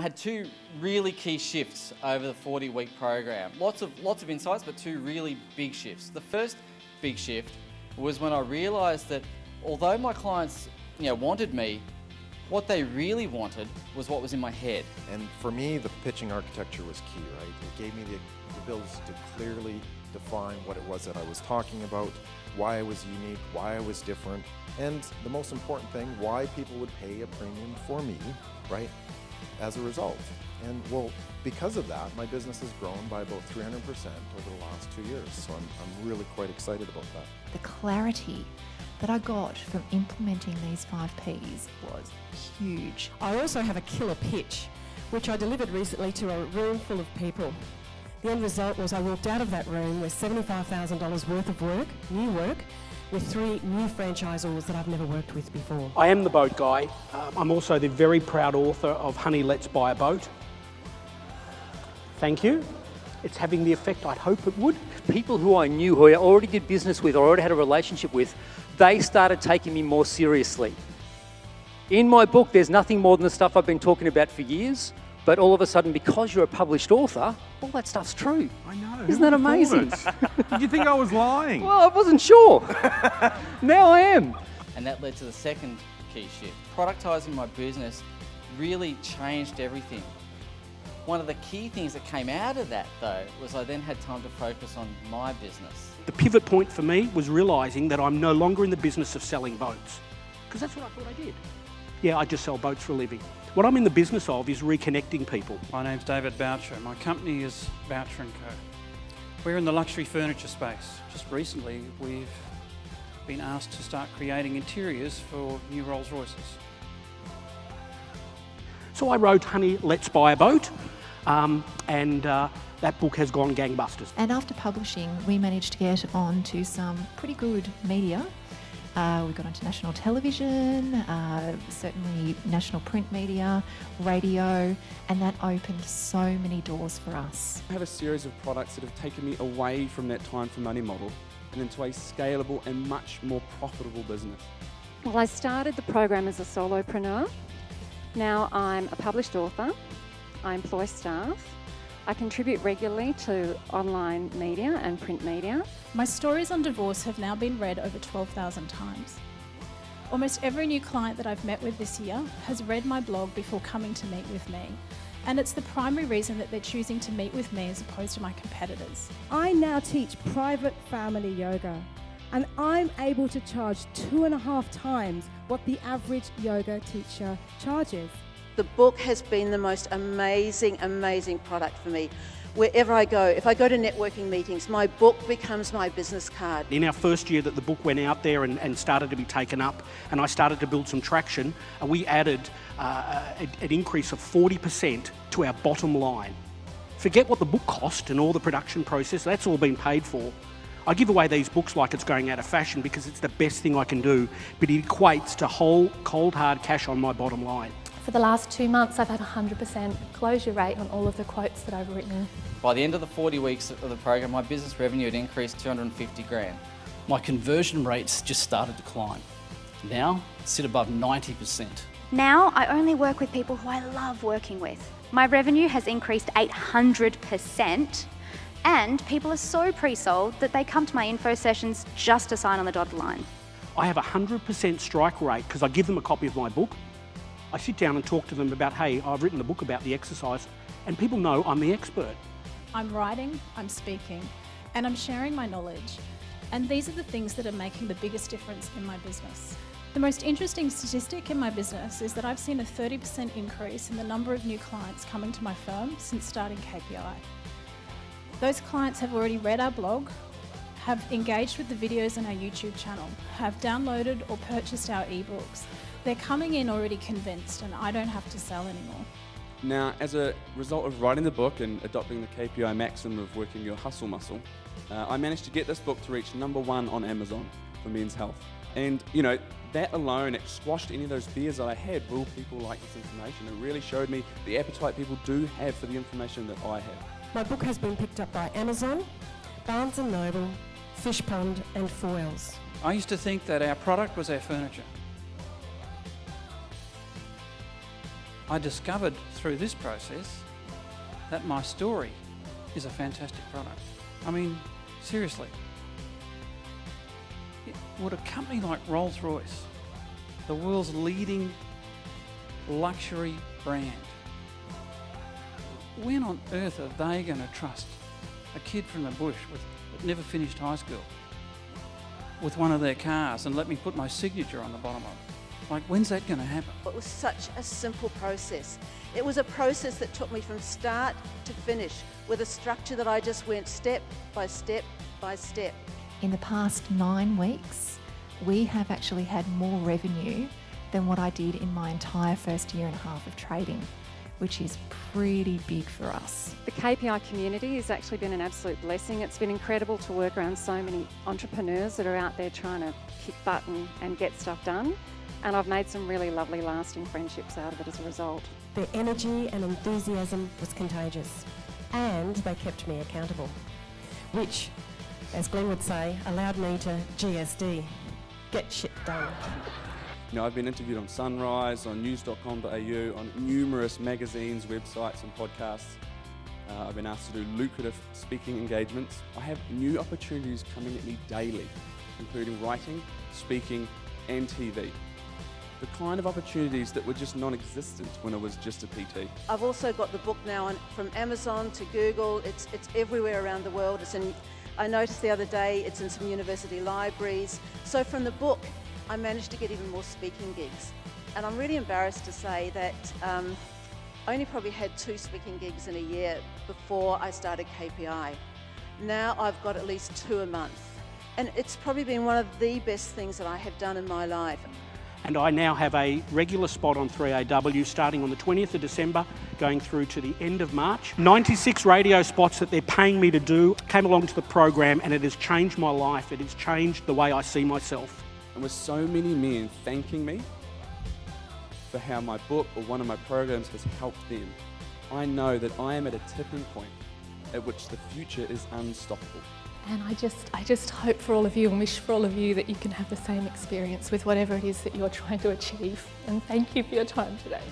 had two really key shifts over the 40-week program. Lots of insights, but two really big shifts. The first big shift was when I realised that although my clients, wanted me, what they really wanted was what was in my head. And for me, the pitching architecture was key, right? It gave me the ability to clearly define what it was that I was talking about, why I was unique, why I was different, and the most important thing, why people would pay a premium for me, right, as a result. And well, because of that, my business has grown by about 300% over the last 2 years. So I'm really quite excited about that. The clarity that I got from implementing these 5 Ps was huge. I also have a killer pitch, which I delivered recently to a room full of people. The end result was I walked out of that room with $75,000 worth of work, new work, with 3 new franchisors that I've never worked with before. I am the boat guy. I'm also the very proud author of Honey, Let's Buy a Boat. Thank you. It's having the effect I'd hope it would. People who I knew, who I already did business with or already had a relationship with, they started taking me more seriously. In my book, there's nothing more than the stuff I've been talking about for years, but all of a sudden, because you're a published author, all that stuff's true. I know. Isn't that amazing? Did you think I was lying? Well, I wasn't sure. Now I am. And that led to the second key shift. Productizing my business really changed everything. One of the key things that came out of that, though, was I then had time to focus on my business. The pivot point for me was realising that I'm no longer in the business of selling boats, because that's what I thought I did. Yeah, I just sell boats for a living. What I'm in the business of is reconnecting people. My name's David Boucher. My company is Boucher & Co. We're in the luxury furniture space. Just recently, we've been asked to start creating interiors for new Rolls Royces. So I wrote Honey, Let's Buy a Boat, and that book has gone gangbusters. And after publishing, we managed to get on to some pretty good media. We got onto national television, certainly national print media, radio, and that opened so many doors for us. I have a series of products that have taken me away from that time for money model and into a scalable and much more profitable business. Well, I started the program as a solopreneur. Now I'm a published author. I employ staff. I contribute regularly to online media and print media. My stories on divorce have now been read over 12,000 times. Almost every new client that I've met with this year has read my blog before coming to meet with me. And it's the primary reason that they're choosing to meet with me as opposed to my competitors. I now teach private family yoga, and I'm able to charge 2.5 times what the average yoga teacher charges. The book has been the most amazing product for me. Wherever I go, if I go to networking meetings, my book becomes my business card. In our first year that the book went out there and started to be taken up, and I started to build some traction, we added an increase of 40% to our bottom line. Forget what the book cost and all the production process, that's all been paid for. I give away these books like it's going out of fashion because it's the best thing I can do, but it equates to whole, cold, hard cash on my bottom line. For the last 2 months, I've had a 100% closure rate on all of the quotes that I've written. By the end of the 40 weeks of the program, my business revenue had increased 250 grand. My conversion rates just started to climb. Now, sit above 90%. Now, I only work with people who I love working with. My revenue has increased 800%, and people are so pre-sold that they come to my info sessions just to sign on the dotted line. I have a 100% strike rate because I give them a copy of my book. I sit down and talk to them about, hey, I've written a book about the exercise, and people know I'm the expert. I'm writing, I'm speaking, and I'm sharing my knowledge. And these are the things that are making the biggest difference in my business. The most interesting statistic in my business is that I've seen a 30% increase in the number of new clients coming to my firm since starting KPI. Those clients have already read our blog, have engaged with the videos on our YouTube channel, have downloaded or purchased our ebooks. They're coming in already convinced, and I don't have to sell anymore. Now, as a result of writing the book and adopting the KPI maxim of working your hustle muscle, I managed to get this book to reach #1 on Amazon for men's health. And, that alone, it squashed any of those fears that I had. Will people like this information? It really showed me the appetite people do have for the information that I have. My book has been picked up by Amazon, Barnes & Noble, Fish Pond and Foyles. I used to think that our product was our furniture. I discovered through this process that my story is a fantastic product. I mean, seriously. Would a company like Rolls-Royce, the world's leading luxury brand, when on earth are they going to trust a kid from the bush that never finished high school with one of their cars and let me put my signature on the bottom of it? Like, when's that going to happen? It was such a simple process. It was a process that took me from start to finish with a structure that I just went step by step by step. In the past 9 weeks, we have actually had more revenue than what I did in my entire first year and a half of trading, which is pretty big for us. The KPI community has actually been an absolute blessing. It's been incredible to work around so many entrepreneurs that are out there trying to kick butt and get stuff done. And I've made some really lovely lasting friendships out of it as a result. Their energy and enthusiasm was contagious, and they kept me accountable, which, as Glenn would say, allowed me to GSD, get shit done. You know, I've been interviewed on Sunrise, on news.com.au, on numerous magazines, websites and podcasts. I've been asked to do lucrative speaking engagements. I have new opportunities coming at me daily, including writing, speaking and TV. The kind of opportunities that were just non-existent when I was just a PT. I've also got the book now from Amazon to Google. It's everywhere around the world. I noticed the other day it's in some university libraries. So from the book, I managed to get even more speaking gigs. And I'm really embarrassed to say that I only probably had 2 speaking gigs in a year before I started KPI. Now I've got at least 2 a month. And it's probably been one of the best things that I have done in my life. And I now have a regular spot on 3AW starting on the 20th of December, going through to the end of March. 96 radio spots that they're paying me to do. Came along to the program and it has changed my life. It has changed the way I see myself. And with so many men thanking me for how my book or one of my programs has helped them, I know that I am at a tipping point at which the future is unstoppable. And I just hope for all of you and wish for all of you that you can have the same experience with whatever it is that you're trying to achieve. And thank you for your time today.